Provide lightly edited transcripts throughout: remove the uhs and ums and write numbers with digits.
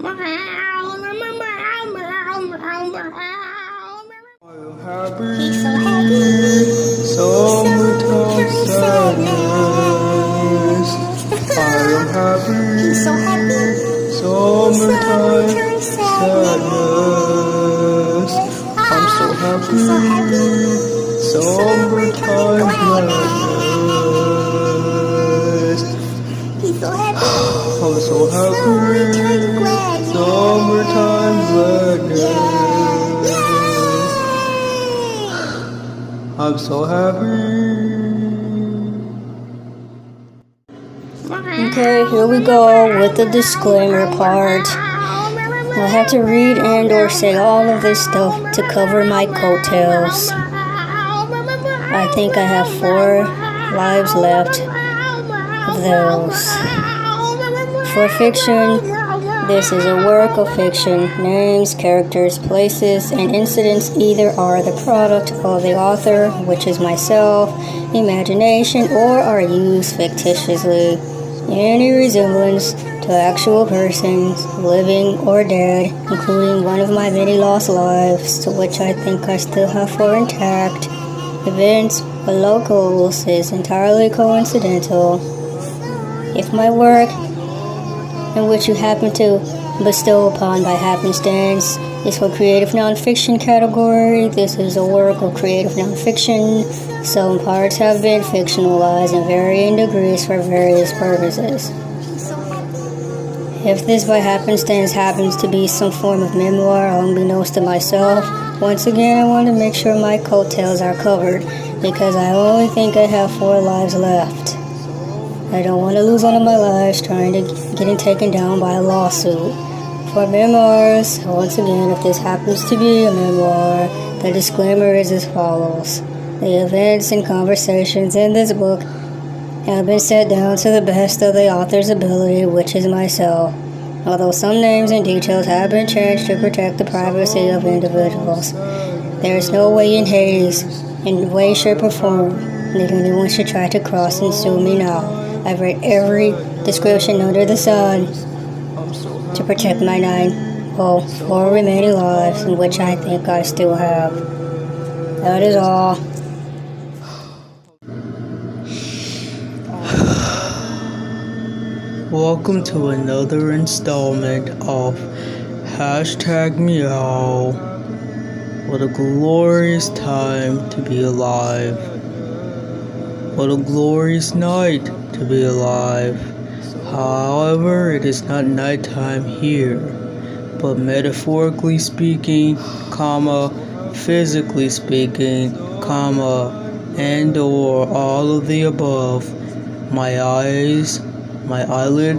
He's so happy. Summertime sadness. I am happy. He's so happy. Summertime sadness. I'm so happy. Summertime gladness. He's so happy. I'm so happy. Summertime gladness. I'm so happy. Okay, here we go with the disclaimer part. I have to read and or say all of this stuff to cover my coattails. I think I have 4 lives left of those. For fiction, this is a work of fiction. Names, characters, places, and incidents either are the product of the author, which is myself, imagination, or are used fictitiously. Any resemblance to actual persons, living or dead, including one of my many lost lives, to which I think I still have 4 intact, events or locals is entirely coincidental. If my work, in which you happen to bestow upon by happenstance, is for creative nonfiction category, this is a work of creative nonfiction. Some parts have been fictionalized in varying degrees for various purposes. If this by happenstance happens to be some form of memoir unbeknownst to myself, once again I want to make sure my coattails are covered, because I only think I have 4 lives left. I don't want to lose one of my lives trying to getting taken down by a lawsuit. For memoirs, once again, if this happens to be a memoir, the disclaimer is as follows. The events and conversations in this book have been set down to the best of the author's ability, which is myself. Although some names and details have been changed to protect the privacy of individuals, there is no way in Hades, in way, shape, or form, that anyone should try to cross and sue me now. I've read every description under the sun to protect my 4 remaining lives, in which I think I still have. That is all. Welcome to another installment of Hashtag Meow. What a glorious time to be alive. What a glorious night to be alive. However, it is not nighttime here, but metaphorically speaking, physically speaking, and or all of the above. My eyelids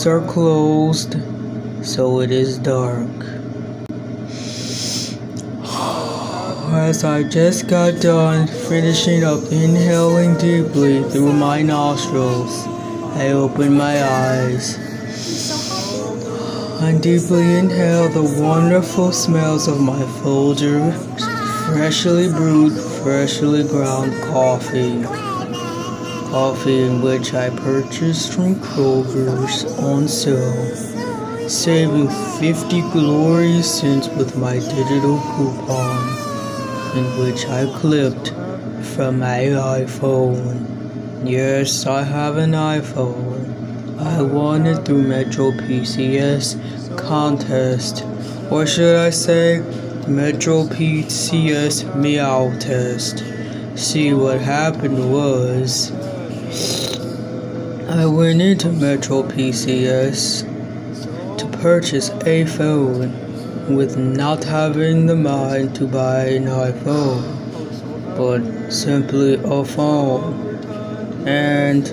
are closed, so it is dark. As I just got done finishing up inhaling deeply through my nostrils, I opened my eyes and deeply inhaled the wonderful smells of my Folgers freshly brewed, freshly ground coffee. Coffee in which I purchased from Folgers on sale, saving 50 glorious cents with my digital coupon, in which I clipped from my iPhone. Yes, I have an iPhone. I won it through Metro PCS contest, or should I say Metro PCS Meow test. See, what happened was, I went into Metro PCS to purchase a phone with not having the mind to buy an iPhone, but simply a phone. And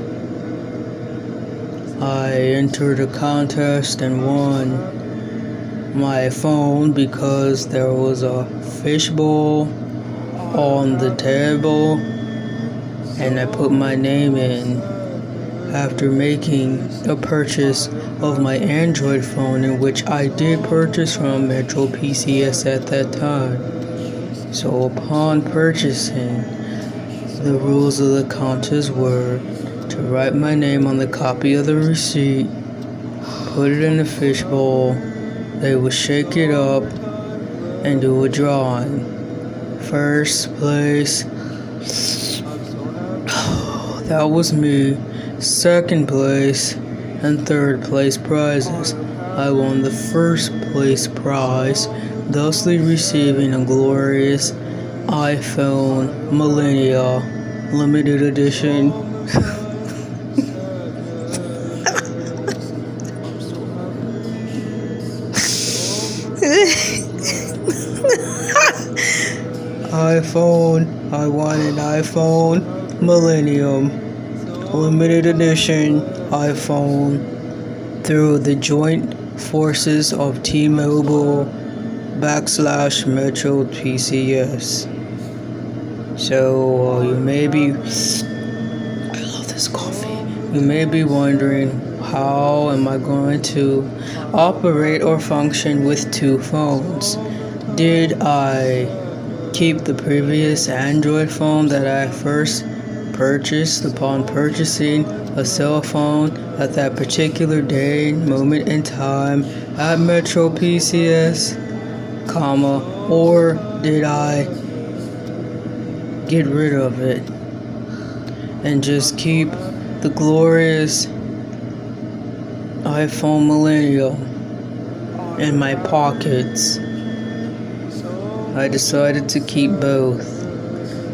I entered a contest and won my phone because there was a fishbowl on the table, and I put my name in after making a purchase of my Android phone, in which I did purchase from Metro PCS at that time. So upon purchasing, the rules of the contest were to write my name on the copy of the receipt, put it in the fishbowl, they would shake it up and do a drawing. First place, that was me. Second place and third place prizes. I won the first place prize, thusly receiving a glorious iPhone Millennia limited edition. I won an iPhone Millennium limited edition iPhone through the joint forces of T-Mobile / Metro PCS. So you may be, I love this coffee. You may be wondering, how am I going to operate or function with two phones? Did I keep the previous Android phone that I first purchased upon purchasing a cell phone at that particular day, moment in time at Metro PCS, or did I get rid of it and just keep the glorious iPhone Millennium in my pockets? I decided to keep both,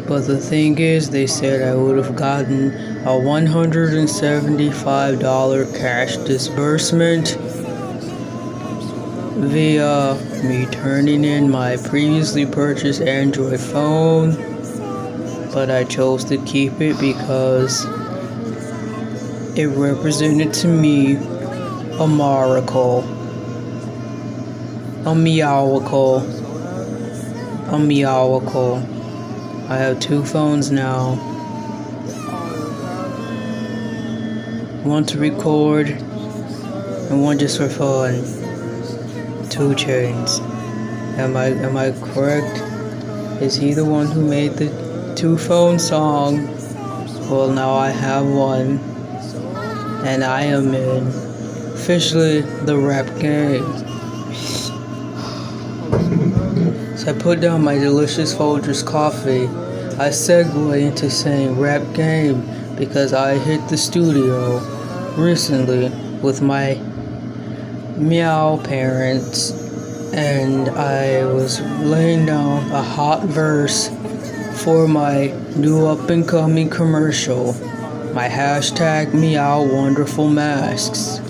but the thing is, they said I would have gotten a $175 cash disbursement via me turning in my previously purchased Android phone, but I chose to keep it because it represented to me a miracle, a meowical. I have two phones now. One to record and one just for fun. 2 Chainz. Am I correct? Is he the one who made the 2 phone song? Well, now I have one, and I am in officially the rap game. So I put down my delicious Folgers coffee. I segue into saying rap game because I hit the studio recently with my meow parents, and I was laying down a hot verse for my new up and coming commercial, my hashtag Meow wonderful masks.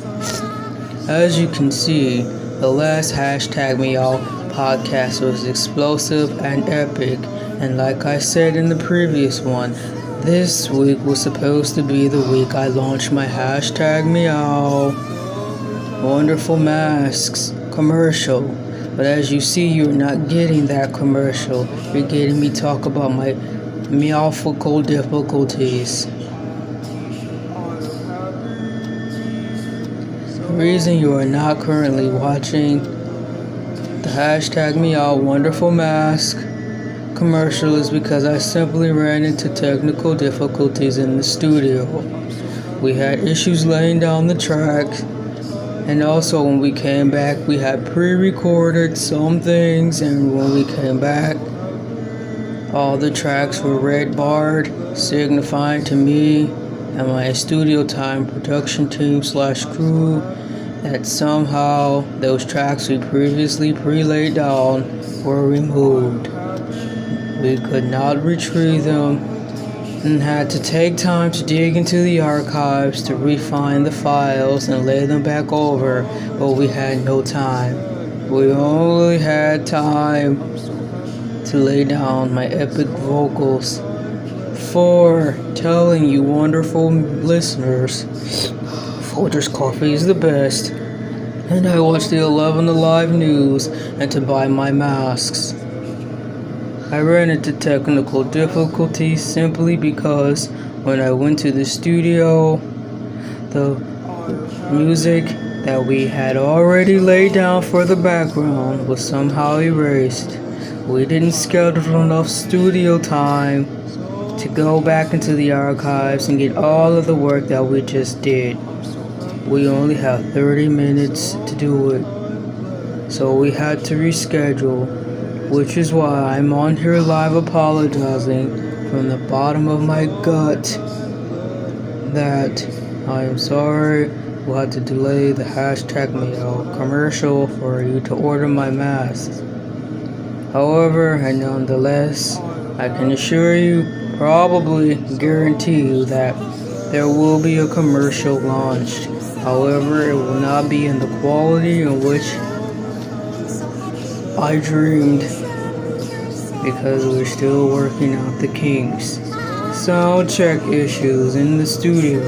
As you can see, the last hashtag Meow podcast was explosive and epic, and like I said in the previous one, this week was supposed to be the week I launched my hashtag Meow wonderful masks commercial. But as you see, you're not getting that commercial. You're getting me talk about my meowful difficulties. The reason you are not currently watching the hashtag Meow wonderful mask commercial is because I simply ran into technical difficulties in the studio. We had issues laying down the track, and also when we came back we had pre-recorded some things, and when we came back all the tracks were red barred, signifying to me and my studio time production team / crew that somehow those tracks we previously pre-laid down were removed. We could not retrieve them and had to take time to dig into the archives to refine the files and lay them back over, but we had no time. We only had time to lay down my epic vocals for telling you wonderful listeners Folgers coffee is the best, and I watch the 11 Alive news and to buy my masks. I ran into technical difficulties simply because when I went to the studio, the music that we had already laid down for the background was somehow erased. We didn't schedule enough studio time to go back into the archives and get all of the work that we just did. We only have 30 minutes to do it. so we had to reschedule, which is why I'm on here live apologizing from the bottom of my gut that I am sorry we'll have to delay the hashtag Meow commercial for you to order my masks. However, and nonetheless, I can assure you, probably guarantee you that there will be a commercial launched. However, it will not be in the quality in which I dreamed, because we're still working out the kinks. Soundcheck issues in the studio.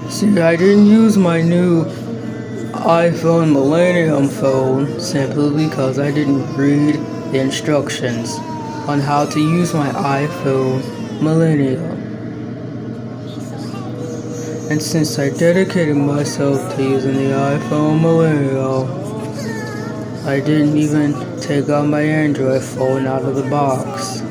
See, I didn't use my new iPhone Millennium phone simply because I didn't read the instructions on how to use my iPhone Millennium. And since I dedicated myself to using the iPhone Millennium, I didn't even take out my Android phone out of the box.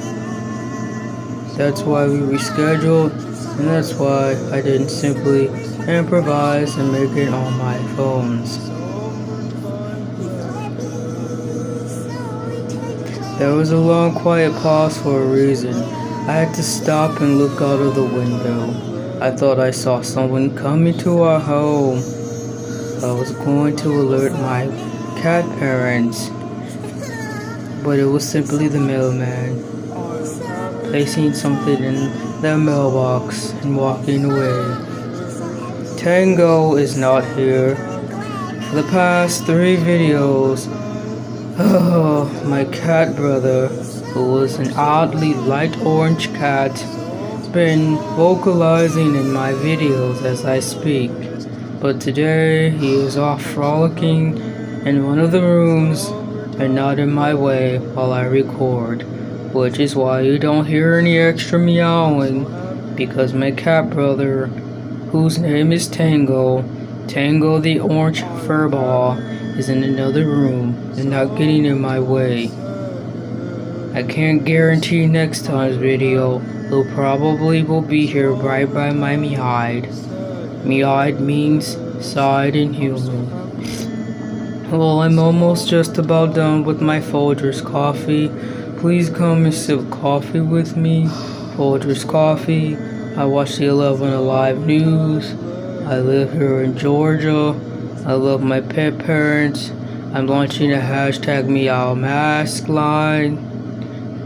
That's why we rescheduled, and that's why I didn't simply improvise and make it on my phones. There was a long quiet pause for a reason. I had to stop and look out of the window. I thought I saw someone coming to our home. I was going to alert my cat parents, but it was simply the mailman placing something in their mailbox and walking away. Tango is not here. For the past 3 videos, my cat brother, who was an oddly light orange cat, has been vocalizing in my videos as I speak. But today he is off frolicking in one of the rooms and not in my way while I record, which is why you don't hear any extra meowing, because my cat brother, whose name is Tango the orange furball, is in another room and not getting in my way. I can't guarantee next time's video he'll probably will be here right by my meowed. Meowed means side in human. Well, I'm almost just about done with my Folgers coffee. Please come and sip coffee with me. Folgers coffee. I watch the 11 Alive news. I live here in Georgia. I love my pet parents. I'm launching a hashtag Meow mask line.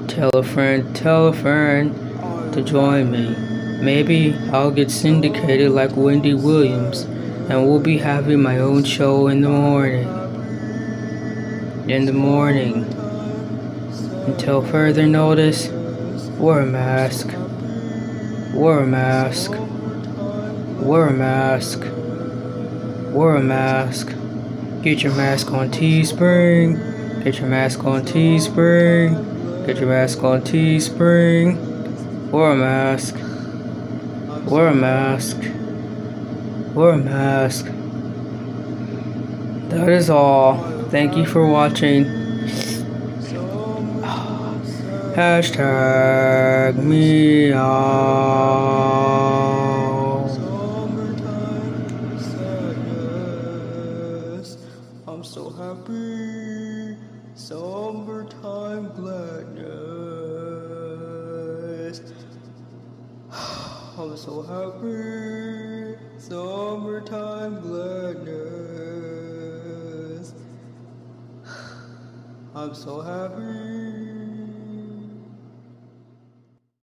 Tell a friend to join me. Maybe I'll get syndicated like Wendy Williams, and we'll be having my own show in the morning. Until further notice, wear a mask. Wear a mask. Wear a mask. Wear a mask. Get your mask on Teespring. Get your mask on Teespring. Get your mask on Teespring. Wear a mask. Wear a mask. Wear a mask. That is all. Thank you for watching. Hashtag Meow. I'm so happy. Summertime gladness. I'm so happy. Summertime gladness. I'm so happy.